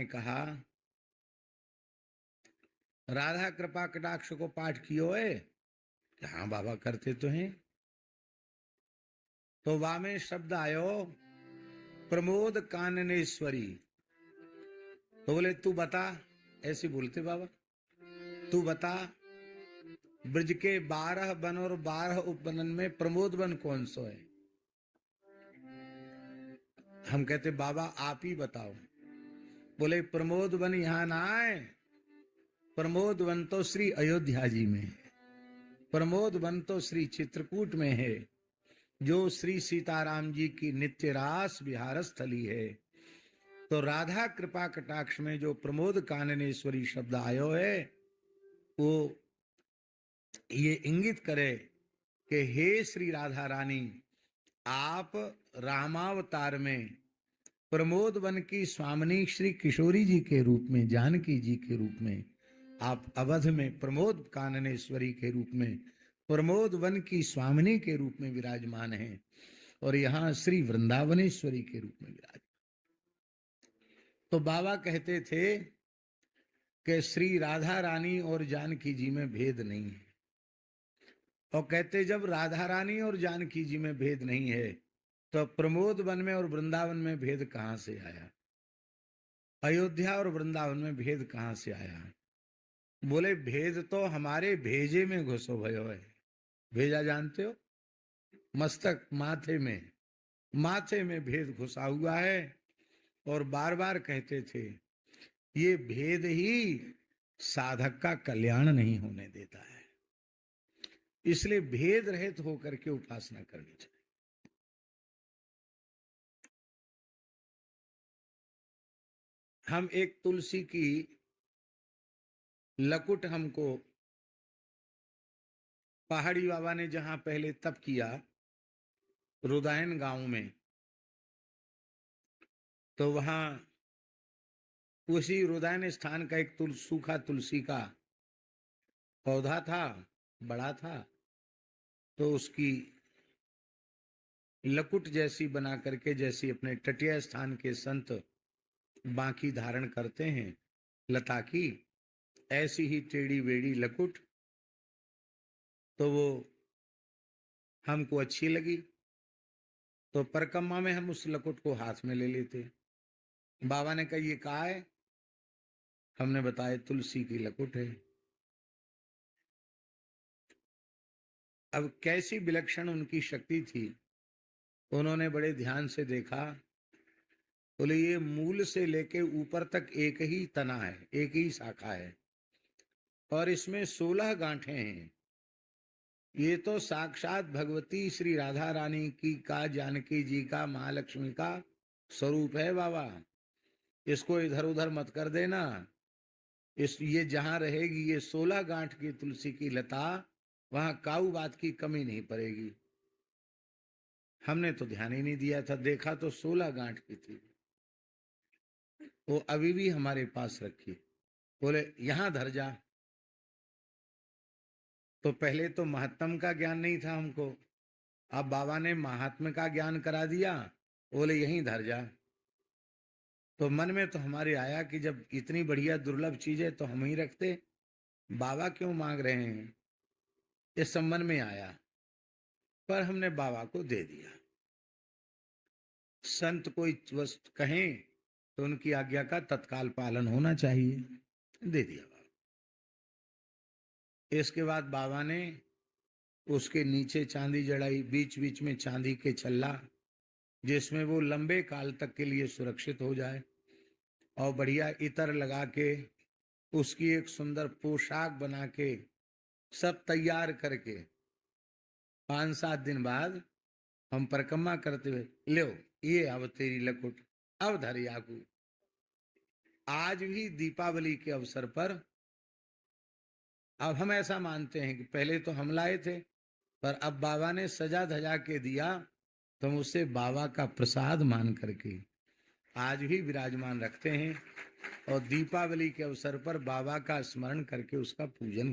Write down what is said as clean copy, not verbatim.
कहा, राधा कृपा कटाक्ष को पाठ कियो है? हाँ बाबा करते तो हैं। तो वा में शब्द आयो प्रमोद काननेश्वरी। तो बोले तू बता, ऐसे बोलते बाबा, तू बता ब्रज के 12 वन और 12 उपवनन में प्रमोद वन कौन सो है? हम कहते बाबा आप ही बताओ। बोले प्रमोद वन यहां ना आए, प्रमोद वन तो श्री अयोध्या जी में है, प्रमोद वन तो श्री चित्रकूट में है, जो श्री सीताराम जी की नित्य रास विहार स्थली है। तो राधा कृपा कटाक्ष में जो प्रमोद काननेश्वरी शब्द आयो है, वो ये इंगित करे कि हे श्री राधा रानी, आप रामावतार में प्रमोद वन की स्वामिनी श्री किशोरी जी के रूप में, जानकी जी के रूप में, आप अवध में प्रमोद काननेश्वरी के रूप में, प्रमोद वन की स्वामिनी के रूप में विराजमान हैं, और यहाँ श्री वृंदावनेश्वरी के रूप में विराजमान। तो बाबा कहते थे कि श्री राधा रानी और जानकी जी में भेद नहीं है, और कहते जब राधा रानी और जानकी जी में भेद नहीं है तो प्रमोद वन में और वृंदावन में भेद कहां से आया? अयोध्या और वृंदावन में भेद कहां से आया? बोले भेद तो हमारे भेजे में घुसो भयो है। भेजा जानते हो? मस्तक, माथे में भेद घुसा हुआ है। और बार बार कहते थे ये भेद ही साधक का कल्याण नहीं होने देता है, इसलिए भेद रहित होकर के उपासना करनी चाहिए। हम एक तुलसी की लकुट, हमको पहाड़ी बाबा ने जहां पहले तप किया रुदायन गांव में, तो वहां उसी रुदायन स्थान का एक सूखा तुलसी का पौधा था, बड़ा था। तो उसकी लकुट जैसी बना करके, जैसी अपने तटीय स्थान के संत बांकी धारण करते हैं लता की, ऐसी ही टेढ़ी बेड़ी लकुट तो वो हमको अच्छी लगी। तो परिक्रमा में हम उस लकुट को हाथ में ले लेते। बाबा ने कहा ये कहा है? हमने बताया तुलसी की लकुट है। अब कैसी विलक्षण उनकी शक्ति थी, उन्होंने बड़े ध्यान से देखा। बोले ये मूल से लेके ऊपर तक एक ही तना है, एक ही शाखा है, और इसमें 16 गांठें हैं। ये तो साक्षात भगवती श्री राधा रानी की का, जानकी जी का, महालक्ष्मी का स्वरूप है बाबा। इसको इधर उधर मत कर देना। ये जहां रहेगी, ये 16 गांठ की तुलसी की लता, वहां काऊ बात की कमी नहीं पड़ेगी। हमने तो ध्यान ही नहीं दिया था, देखा तो 16 गांठ की थी। वो अभी भी हमारे पास रखी। बोले यहां धर जा। तो पहले तो महत्तम का ज्ञान नहीं था हमको, अब बाबा ने महात्म का ज्ञान करा दिया। बोले यहीं धर जा। तो मन में तो हमारे आया कि जब इतनी बढ़िया दुर्लभ चीज है तो हम ही रखते, बाबा क्यों मांग रहे हैं, इस संबंध में आया। पर हमने बाबा को दे दिया। संत कोई वस्तु कहें तो उनकी आज्ञा का तत्काल पालन होना चाहिए, दे दिया बाबा। इसके बाद बाबा ने उसके नीचे चांदी जड़ाई, बीच बीच में चांदी के छल्ला, जिसमें वो लंबे काल तक के लिए सुरक्षित हो जाए, और बढ़िया इतर लगा के उसकी एक सुंदर पोशाक बना के सब तैयार करके 5-7 दिन बाद हम परिक्रमा करते हुए, लो ये अब तेरी लकुट, अब धर याकू। आज भी दीपावली के अवसर पर, अब हम ऐसा मानते हैं कि पहले तो हम लाए थे, पर अब बाबा ने सजा धजा के दिया, तो हम उसे बाबा का प्रसाद मान करके आज भी विराजमान रखते हैं, और दीपावली के अवसर पर बाबा का स्मरण करके उसका पूजन